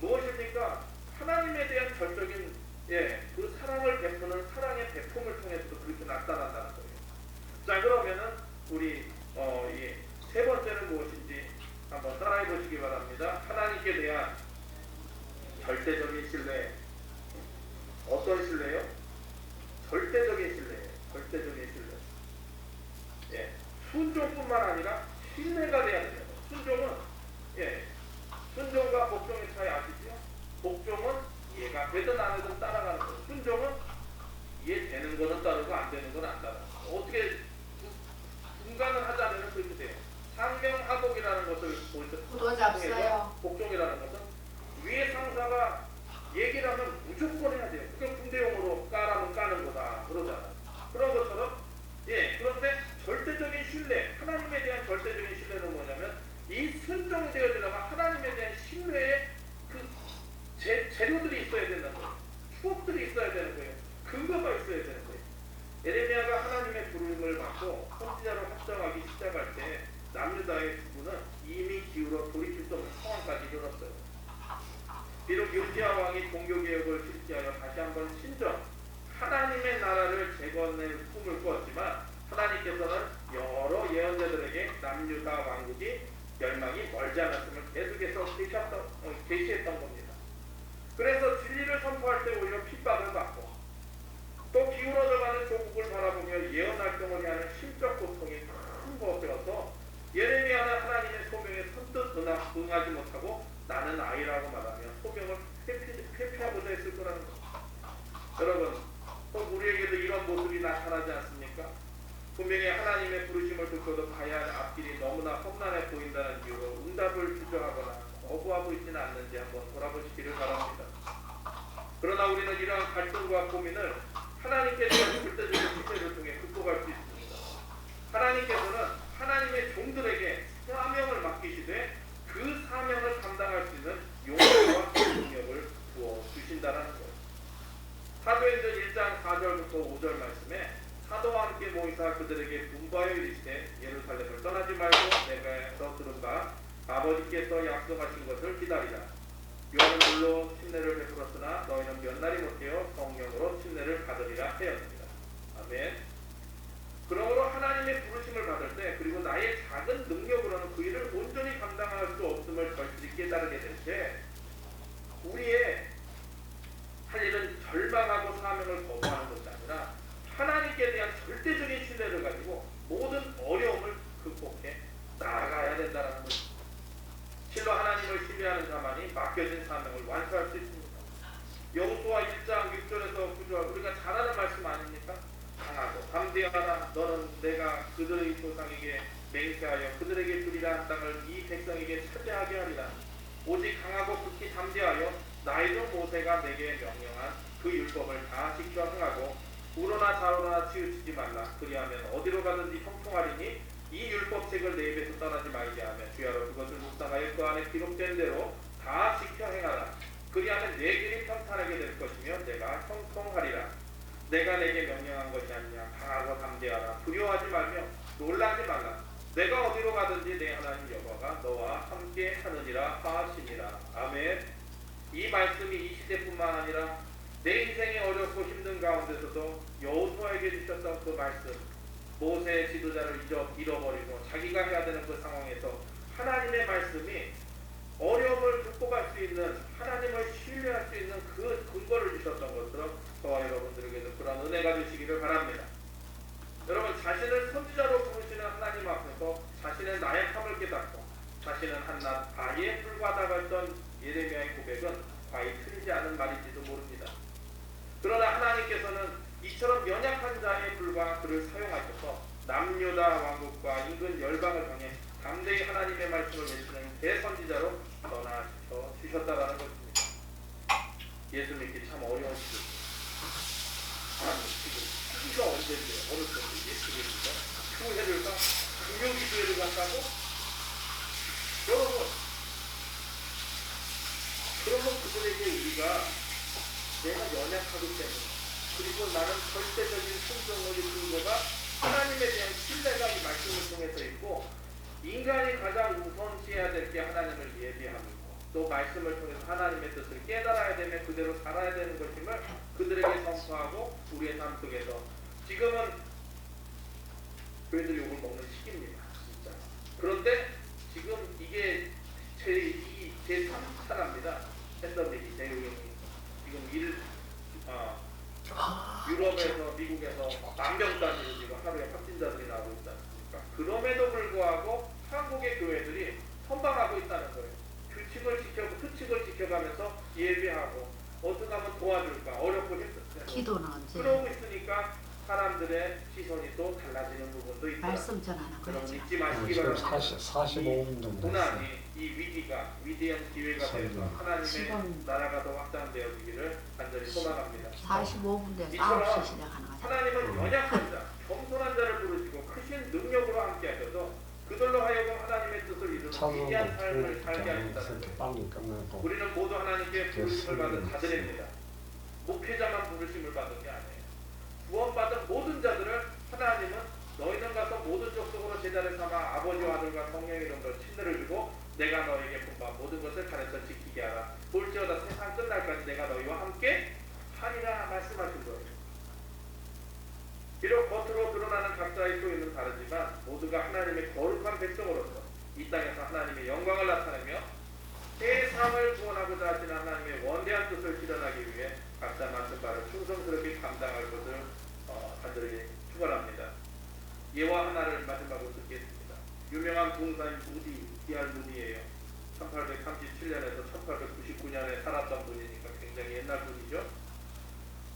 무엇입니까? 하나님에 대한 절적인 그 사랑을 베푸는 사랑의 베품을 통해서도 그렇게 나타난다는 거예요. 자, 그러면은 우리 이 세 번째는 무엇인지 한번 따라해 보시기 바랍니다. 하나님께 대한 절대적인 신뢰. 어떤 신뢰요? 절대적인 신뢰예요. 절대적인 신뢰. 순종뿐만 아니라 신뢰가 돼야 돼요. 순종은 순종과 복종의 차이 아시죠? 복종은 이해가 되든 안 되든 따라가는 거예요. 순종은 이해되는 거는 따르고 안 되는 건 안 따라가요. 어떻게 분간을 하자면 그렇게 돼요. 상명하복이라는 것을 구도 잡어요. 복종이라는 것은 위에 상사가 얘기를 하면 무조건 해야 돼요. 그게 군대용으로 까라면 까는 거다 그러잖아요. 그런 것처럼 그런데 절대적인 신뢰, 하나님에 대한 절대적인 신뢰는 뭐냐면 이 순종이 되어지려면 하나님에 대한 신뢰의 그 재료들이 있어야 된다는 거예요. 추억들이 있어야 되는 거예요. 근거가 있어야 되는 거예요. 에레미야가 하나님의 부름을 받고 선지자로 확정하기 시작할 때 남유다의 부부는 이미 기울어 돌이킬 수 없는 상황까지 이르렀어요. 비록 요시야 왕이 종교개혁을 실시하여 다시 한번 신전, 하나님의 나라를 재건할 꿈을 꾸었지만 하나님께서는 여러 예언자들에게 남유다 왕국이 멸망이 멀지 않았음을 계속해서 계시했던 겁니다. 그래서 진리를 선포할 때 오히려 핍박을 받고 또 기울어져가는 조국을 바라보며 예언 활동을 해야 하는 심적 고통이 큰 것이어서 예레미야는 하나님의 소명에 선뜻 응하지 못하고 나는 아이라고 말하며 소명을 회피하고자 했을 거라는 겁니다. 여러분, 꼭 우리에게도 이런 모습이 나타나지 않습니까? 분명히 하나님의 부르심을 듣고도 가야 할 앞길이 너무나 험난해 보인다는 이유로 응답을 주저하거나 거부하고 있지는 않는지 한번 돌아보시기를 바랍니다. 그러나 우리는 이러한 갈등과 고민을 하나님께 대한 절대적인 신뢰를 통해 극복할 수 있습니다. 하나님께서는 하나님의 종들에게 사명을 맡기시되 그 사명을 감당할 수 있는 용기와 능력을 부어 주신다는 거예요. 사도행전 1장 4절부터 5절 말씀에 사도와 함께 모이사 그들에게 분부하여 이르시되 예루살렘을 떠나지 말고 내가 들은 바 아버지께서 약속하신 것을 기다리라. 요한은 물로 침례를 베풀었으나 너희는 몇 날이 못되어 성령으로 침례를 받으리라 하였습니다. 아멘. 그러므로 하나님의 부르심을 받을 때 그리고 나의 작은 능력으로는 그 일을 온전히 감당할 수 없음을 절실히 깨달게 될 때 우리의 할 일은 절망하고 사명을 거부하는 것이 아니라 하나님께 대한 절대적인 신뢰를 가지고 모든 어려움을 극복해 나아가야 된다는 것입니다. 실로 하나님을 신뢰하는 자만이 맡겨진 사명을 완수할 수 있습니다. 여호수아 1장 6절에서 9절 우리가 잘 아는 말씀 아닙니까? 강하고 담대하라. 너는 내가 그들의 조상에게 맹세하여 그들에게 주리라 한 땅을 이 백성에게 차지하게 하리라. 오직 강하고 극히 담대하여 나이도 모세가 내게 명령한 그 율법을 다 지켜 행하고 우로나 좌로나 치우치지 말라. 그리하면 어디로 가든지 형통하리니 이 율법책을 내 입에서 떠나지 말게 하며 주야로 그것을 묵상하여 그 안에 기록된 대로 다 지켜 행하라. 그리하면 내 길이 평탄하게 될 것이며 내가 형통하리라. 내가 내게 명령한 것이 아니냐. 강하고 담대하라. 두려워하지 말며 놀라지 말라. 내가 어디로 가든지 내 하나님 여호와가 너와 함께 하느니라 하시니라. 아멘. 이 말씀이 이 시대뿐만 아니라 내 인생이 어렵고 힘든 가운데서도 여호수아에게 주셨던 그 말씀, 모세의 지도자를 잃어버리고 자기가 해야 되는 그 상황에서 하나님의 말씀이 어려움을 극복할 수 있는, 하나님을 신뢰할 수 있는 그 근거를 주셨던 것처럼 저와 여러분들에게도 그런 은혜가 주시기를 바랍니다. 여러분, 자신을 선지자로 부르시는 하나님 앞에서 자신의 나약함을 깨닫고 자신은 한낱 아이에 불과하다고 예레미야의 고백은 과히 틀리지 않은 말일지도 모릅니다. 그러나 하나님께서는 이처럼 연약한 자에 불과 그를 사용하셔서 남유다 왕국과 인근 열방을 향해 담대히 하나님의 말씀을 외치는 대선지자로 전하셔 주셨다라는 것입니다. 예수 믿기 참 어려운 시대. 지금 시기가 언제인데 어느 때인데 예수 믿기가 교회를가 금요기도회를 간다고? 여러분, 그러면 그들에게 우리가 내가 연약하기 때문에 그리고 나는 절대적인 순종의 근거가 하나님에 대한 신뢰가 이 말씀을 통해서 있고 인간이 가장 우선시해야 될 게 하나님을 예비함이고 또 말씀을 통해서 하나님의 뜻을 깨달아야 되며 그대로 살아야 되는 것임을 그들에게 선포하고 우리의 삶 속에서 지금은 교회들이 욕을 먹는 시기입니다. 진짜. 그런데 지금 이게 제 3차랍니다. 팬더믹이 내용이 지금 유럽에서 미국에서 만명 단위로 지금 하루에 확진자들이 나오고 있지 않습니까? 그럼에도 불구하고 한국의 교회들이 선방하고 있다는 거예요. 규칙을 지켜가면서 예배하고 어떻게 하면 도와줄까 어렵고 힘들까 기도는 언제? 그러고 있으니까 사람들의 시선이 또 달라지는 부분도 있다. 말씀 전하는 그럼 거죠. 잊지 마시기 지금 바랍니다. 45분 정도 됐어요. 고난이 이 위기가 위대한 기회가 되어서 하나님의 지금 나라가 더 확장되어지기를 간절히 소망합니다. 45분 돼서 이처럼 9시 시작하는 거죠. 하나님은 연약한 자, 겸손한 자를 부르시고 크신 능력으로 함께 하셔서 그들로 하여금 하나님의 뜻을 이루는 위대한 삶을 살게 하신다는 것. 빨리 끝내고 우리는 모두 하나님께 부르심을 받은 자들입니다. 목회자만 부르심을 받은 게 아니에요. 구원받은 모든 자들을 하나님은 너희는 가서 모든 족속으로 제자를 삼아 아버지와 아들과 성령의 이름으로 친들을 주고 내가 너에게 분부한 모든 것을 가르쳐 지키게 하라. 볼지어다 세상 끝날까지 내가 너희와 함께 하리라 말씀하신 거예요. 비록 겉으로 드러나는 각자의 소유는 다르지만 모두가 하나님의 거룩한 백성으로서 이 땅에서 하나님의 영광을 나타내며 세상을 구원하고자 하시는 하나님의 원대한 뜻을 실현하기 위해 각자 맡은 바를 충성스럽게 감당할 것을 간절히 축원합니다. 예화 하나를 마지막으로 듣겠습니다. 유명한 동사인 D.R. 무디예요. 1837년에서 1899년에 살았던 분이니까 굉장히 옛날 분이죠.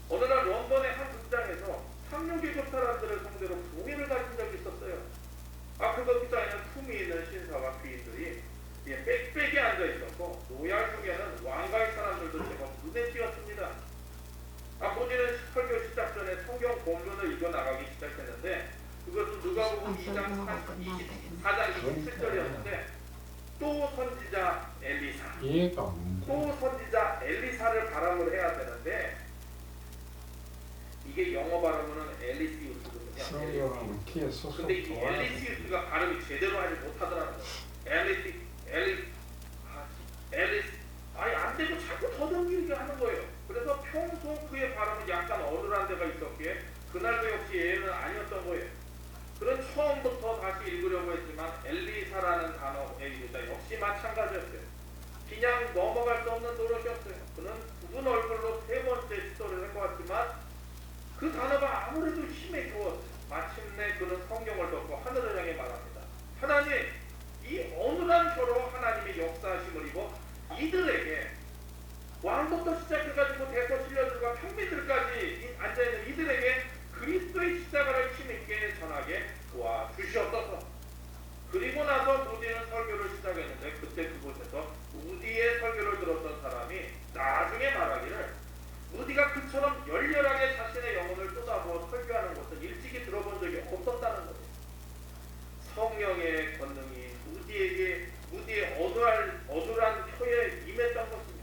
어느 날 런던의 한 극장에서 상류계급 사람들을 상대로 공연을 가진 적이 있었어요. 그 극장에는 품위 있는 신사와 귀인들이 빽빽이 앉아 있었고 로얄 중에는 왕가의 사람들도 제법 눈에 띄었습니다. 본인은 설교 시작 전에 성경 본문을 읽어 나가기 시작했는데 그것은 누가복음 2장 24장 27절이었는데 또 선지자 엘리사, 이해가 안 돼. 또 선지자 엘리사를 발음을 해야 되는데 이게 영어 발음은 엘리시우스거든요. 성경은 뒤에 소속 근데 이 좋아요. 엘리시우스가 발음이 제대로 하지 못하더라는 거예요. 아니 안 되고 자꾸 더듬기게 하는 거예요. 그래서 평소 그의 발음은 약간 어눌한 데가 있었기에 그날도 역시 예는 아니었던 거예요. 마찬가지였어요. 그냥 넘어갈 수 없는 노릇이었어요. 그는 굽은 얼굴로 세 번째 시도를 한 것 같지만 그 단어가 아무래도 힘에 겨웠어요. 마침내 그는 성경을 덮고 하늘을 향해 말합니다. 하나님, 이 어눌한 혀로 하나님의 역사하심을 입어 이들에게, 왕부터 시작해가지고 대서신료들과 평민들까지 앉아있는 이들에게 그리스도의 십자가를 힘있게 전하게 도와주시옵소서. 그리고 나서 무디는 설교를 시작했는데, 그때 그곳에서 무디의 설교를 들었던 사람이 나중에 말하기를, 무디가 그처럼 열렬하게 자신의 영혼을 쏟아부어 설교하는 것은 일찍이 들어본 적이 없었다는 거예요. 성령의 권능이 무디의 어눌한 혀에 임했던 것입니다.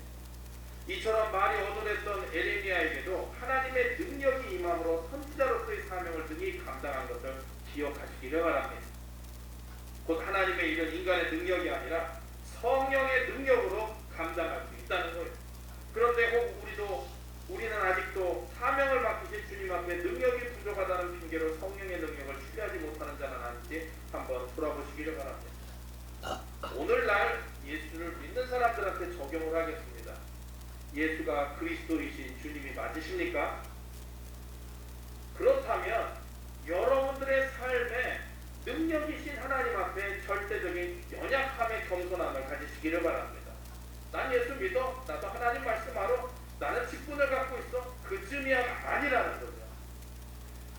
이처럼 말이 어눌했던 에레미야에게도 하나님의 능력이 임함으로 선지자로서의 사명을 등이 감당한 것을 기억하시기를 바랍니다. 곧 하나님의 일은 인간의 능력이 아니라 성령의 능력으로 감당할 수 있다는 거예요. 그런데 혹 우리는 아직도 사명을 맡기신 주님 앞에 능력이 부족하다는 핑계로 성령의 능력을 신뢰하지 못하는 자는 아닌지 한번 돌아보시기를 바랍니다. 오늘날 예수를 믿는 사람들한테 적용을 하겠습니다. 예수가 그리스도이신 주님이 맞으십니까? 그렇다면 여러분들의 삶에 능력이신 하나님 앞에 절대적인 연약함의 겸손함을 가지시기를 바랍니다. 난 예수 믿어. 나도 하나님 말씀하러 나는 직분을 갖고 있어. 그쯤이야 아니라는 거죠.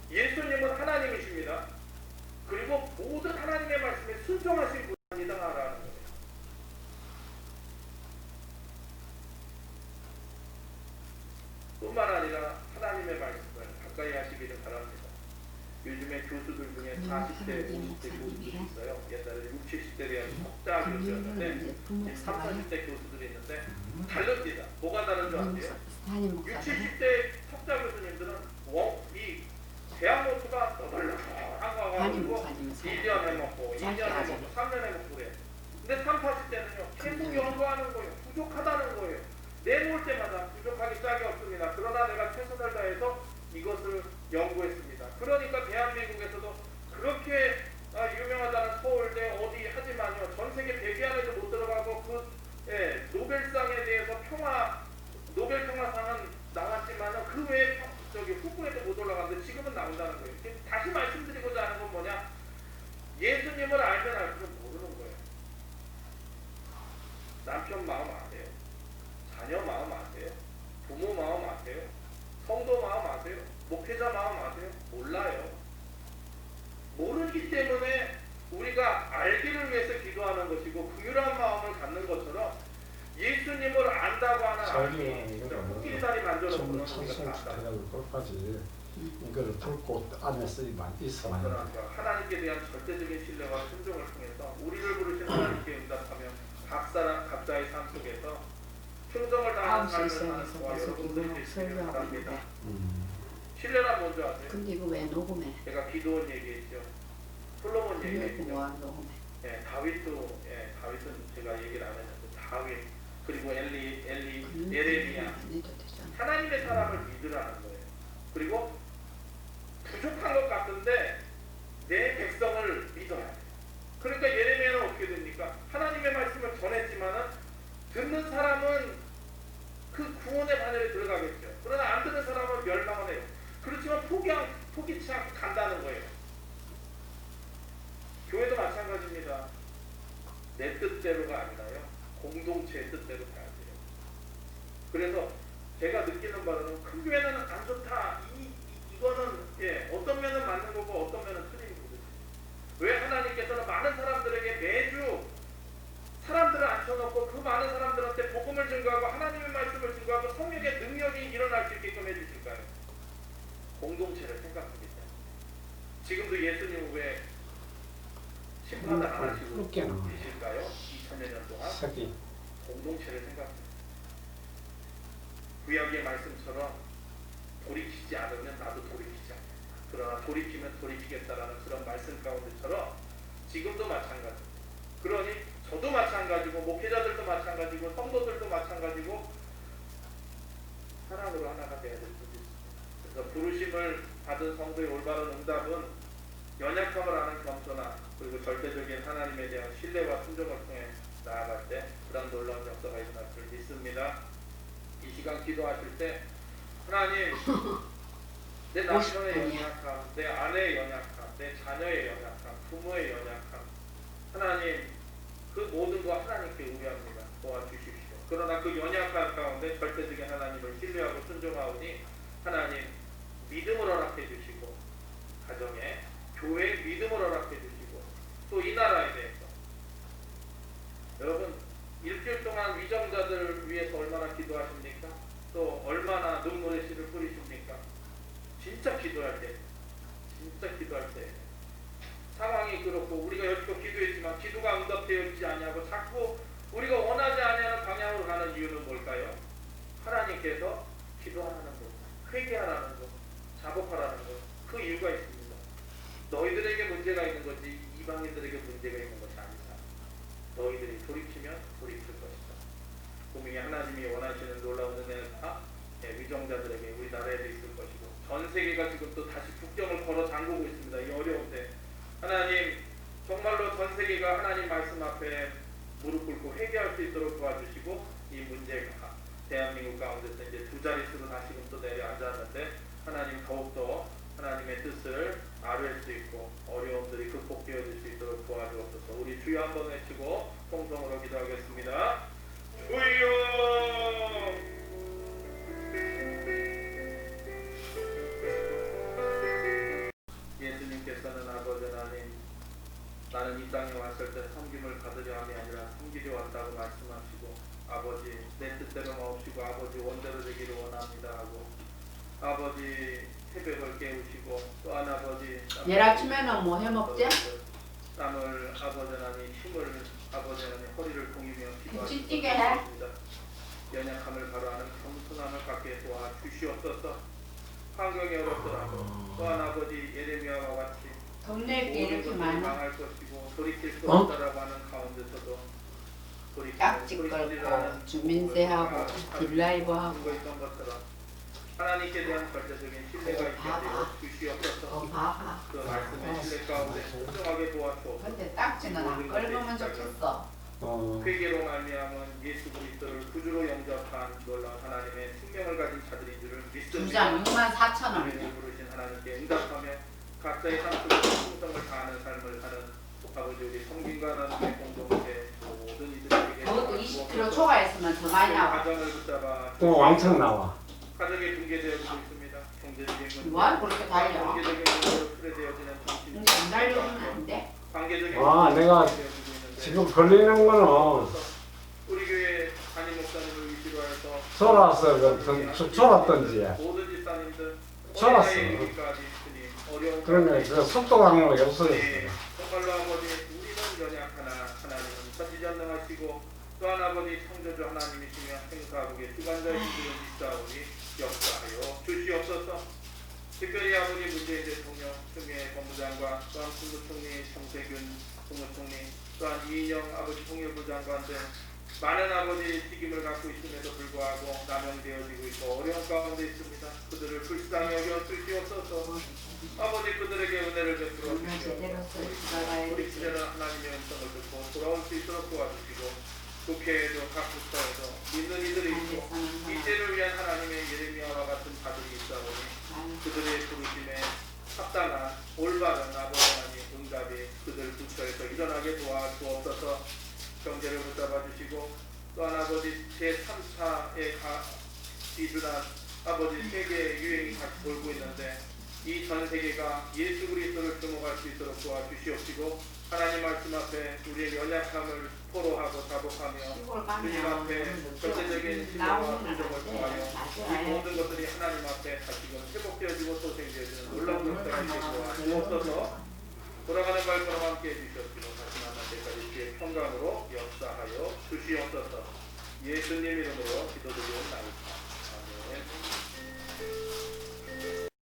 예수님은 하나님이십니다. 그리고 모든 하나님의 말씀에 순종하신 분입니다라는 거예요. 뿐만 아니라 하나님의 말씀을 가까이 하시기를 바랍니다. 요즘에 교수들 중에 40대, 50대 교수들이 있어요. 옛날에 60, 70대에 대한 석자 교수였는데 30, 40대 교수들이 있는데 다릅니다. 뭐가 다른 줄 아세요? 60, 70대 석자 교수님들은 이 대학 노트가 떠들락한 거 가지고 1년 해먹고 2년 해먹고 3년 해먹고 그래요. 근데 30, 40대는요 계속 연구하는 거예요. 부족하다는 거예요. 내놓을 때마다 부족하기 짝이 없습니다. 그러나 내가 최선을 다해서 이것을 연구했습니다. 그러니까 대한민국에서도 그렇게 유명하다는 서울대 어디 하지만요 전 세계 100위 안에도 못 들어가고 노벨상에 대해서 노벨 평화상은 나왔지만은 그 외에 후보에도 못 올라가는데 지금은 나온다는 거예요. 다시 말씀드리고자 하는 건 뭐냐? 예수님을 알면 알수록 모르는 거예요. 남편 마음 아세요? 자녀 마음 아세요? 부모 마음 아세요? 성도 마음 아세요? 목회자 마음 아세요? 몰라요. 모르기 때문에 우리가 알기를 위해서 기도하는 것이고 긍휼한 마음을 갖는 것처럼 예수님을 안다고 하는 아름이 코끼리다리 만져놓고는 우리가 다 안다고. 것까지 이거를 불꽃 안에서 있어야 하나님께 대한 절대적인 신뢰와 순종을 통해서 우리를 부르신 하나님께 응답하며 각자의 삶 속에서 충성을 다하는 삶을 사는 저와 여러분들이 되시기를 바랍니다. 신뢰란 뭔지 아세요? 근데 이거 왜 녹음해? 제가 기도원 얘기했죠. 솔로몬 얘기했죠. 녹음해? 다윗은 제가 얘기를 안 했는데 다윗 그리고 에레미야 하나님의 사람을 믿으라는 거예요. 그리고 부족한 것 같은데 내 백성을 믿어야 돼요. 그러니까 예레미야는 어떻게 됩니까? 하나님의 말씀을 전했지만은 듣는 사람은 그 구원의 반열에 들어가겠죠. 그러나 안 듣는 사람은 멸망을 해요. 그렇지만 포기치 않고 간다는 거예요. 교회도 마찬가지입니다. 내 뜻대로가 아니라요. 공동체의 뜻대로 가야 돼요. 그래서 제가 느끼는 바로는 큰 교회는 안 좋다. 이거는 어떤 면은 맞는 거고 어떤 면은 틀린 거거든요. 왜 하나님께서는 많은 사람들에게 매주 사람들을 앉혀놓고 그 많은 사람들한테 복음을 증거하고 하나님의 말씀을 증거하고 성령의 능력이 일어날 수 있게끔 해주실까요? 공동체를 생각하기 때문에. 지금도 예수님은 왜 심판을 안 하시고 계실까요? 2000여 년 동안 공동체를 생각합니다. 구약의 말씀처럼 돌이키지 않으면 나도 돌이키지 않는다. 그러나 돌이키면 돌이키겠다라는 그런 말씀 가운데처럼 지금도 마찬가지입니다. 그러니 저도 마찬가지고 목회자들도 마찬가지고 성도들도 마찬가지고 사랑으로 하나가 되어야 될 수도 있습니다. 그래서 부르심을 받은 성도의 올바른 응답은 연약함을 아는 겸손함 그리고 절대적인 하나님에 대한 신뢰와 순종을 통해 나아갈 때 그런 놀라운 역사가 일어날 줄 믿습니다. 이 시간 기도하실 때 하나님 내 남편의 50분이야. 연약함, 내 아내의 연약함, 내 자녀의 연약함, 부모의 연약함 하나님 그 모든 거 하나님께 의뢰합니다. 도와주십시오. 그러나 그 연약한 가운데 절대적인 하나님을 신뢰하고 순종하오니 하나님 믿음을 허락해 주시고 가정에 교회에 믿음을 허락해 주시고 또 이 나라에 대해서 여러분 일주일 동안 위정자들을 위해서 얼마나 기도하십니까? 또 얼마나 눈물의 씨를 뿌리십니까? 진짜 기도할 때 상황이 그렇고 우리가 여지껏 기도했지만 기도가 응답되어 있지 않냐고 자꾸 우리가 원하지 않는 방향으로 가는 이유는 뭘까요? 하나님께서 기도하라는 것, 회개하라는 것, 자복하라는 것, 그 이유가 있습니다. 너희들에게 문제가 있는 거지 이방인들에게 문제가 있는 것이 아니다. 너희들이 돌이키면 돌이킬 것이다. 분명히 하나님이 원하시는 놀라운 은혜가 위정자들에게 우리나라에도 있을 것이고 전 세계가 지금 또 다시 국경을 걸어 잠그고 있습니다. 이 어려운 때 하나님 정말로 전 세계가 하나님 말씀 앞에 무릎 꿇고 회개할 수 있도록 도와주시고 이 문제가 대한민국 가운데서 이제 두 자릿수로 다시금 또 내려앉았는데 하나님 더욱더 하나님의 뜻을 아뢰할 수 있고 어려움들이 극복되어질 수 있도록 도와주옵소서. 우리 주여 한번 외치고 통성으로 기도하겠습니다. 주여 예수님께서는 아버지 하나님 나는 이 땅에 왔을 때 섬김을 받으려 함이 아니라 섬기려 왔다고 말씀하시고 아버지 내 뜻대로 마옵시고 아버지 원대로 되기를 원합니다 하고 아버지 새벽을 깨우시고 또한 아버지 내일 아침에는 뭐 해먹지? 땀을 아버지 하나님 힘을 아버지 하나님 허리를 동이며 찌찌개 해? 연약함을 바로하는 겸손함을 갖게 도와주시옵소서. 환경이 어렵더라도 또한 아버지 예레미야와 같이 동네 게 이렇게 모든 것들이 많아. 망할 것이고 돌이킬 수 없다라고 하는 가운데서도 깍지 걸고 주민세하고 딜라이브하고 거 있던 것처럼 하나님께 대한 절대적인 신뢰가 있게 되어 주시옵소서. 봐봐. 그 말씀의 신뢰 가운데 순종하게 도와주옵소서. 근데 딱지는 안 걸으면 좋겠어. 회개로 말미암은 예수 그리스도를 구주로 영접한 놀라운 하나님의 생명을 가진 자들인 줄을 믿습니다. 2장 64,000원. 우리를 부르신 하나님께 응답하며 각자의 삶 속에 충성을 다하는 삶을 사는 아버지 우리 성김과 나눔의 공동체 모든 이들에게 그것도 20kg 초과했으면 더 많이 나와. 가정을 붙잡아 왕창 나와. 가정이 붕괴되어지고 있습니다. 경제적인 문제, 뭐 그렇게 달려? 경제적인 문제로 풀어되어지는 정신, 근데 안 달려오면 안 돼. 관계적인 아, 내가 지금 걸리는 거는 우리 교회 담임 목사님을 위시로 해서 졸았어. 졸았던지. 모든 집사님들 졸았어. 그러면 그 속도 강력이 없어졌어. 정말로 아버지 우리는 연약하나 하나님은 선지전능하시고 또한 아버지 창조주 하나님이시며 행사하고계 주관자의 분들을 믿사오니 역사하여 주시옵소서. 특별히 아버지 문재인 대통령, 추미애 법무장관, 또한 국무총리 정세균 국무총리, 또한 이인영 아버지 통일부 장관 등 많은 아버지 직임을 갖고 있음에도 불구하고 남용되어지고 있고 어려운 가운데 있습니다. 그들을 불쌍히 여겨 주시옵소서. 아버지 그들에게 은혜를 베풀어 주시옵소서. 우리 시대는 하나님의 음성을 듣고 돌아올 수 있도록 도와주시고 국회에도 각 부처에도 믿는 이들이 있고 이 때를 위한 하나님의 예레미야와 같은 자들이 있사오니 그들의 부르심에 합당한 올바른 아버지 하나님 응답이 그들 부처에서 일어나게 도와주옵소서. 경제를 붙잡아 주시고 또한 아버지 제3차에 이주한 아버지 세계 유행이 다시 돌고 있는데 이 전 세계가 예수 그리스도를 주목할 수 있도록 도와주시옵시고 하나님 말씀 앞에 우리의 연약함을 포로하고 자복하며 주님 앞에 절대적인 신뢰와 순종을 통하여 이 모든 것들이 하나님 앞에 다시금 회복되어지고 소생되어지는 놀라운 역사가 있게 도와주옵소서. 돌아가는 발걸음 함께 해주셨으며 다시 만날 때까지 주의 평강으로 역사하여 주시옵소서. 예수님 이름으로 기도드리옵나이다. 아멘.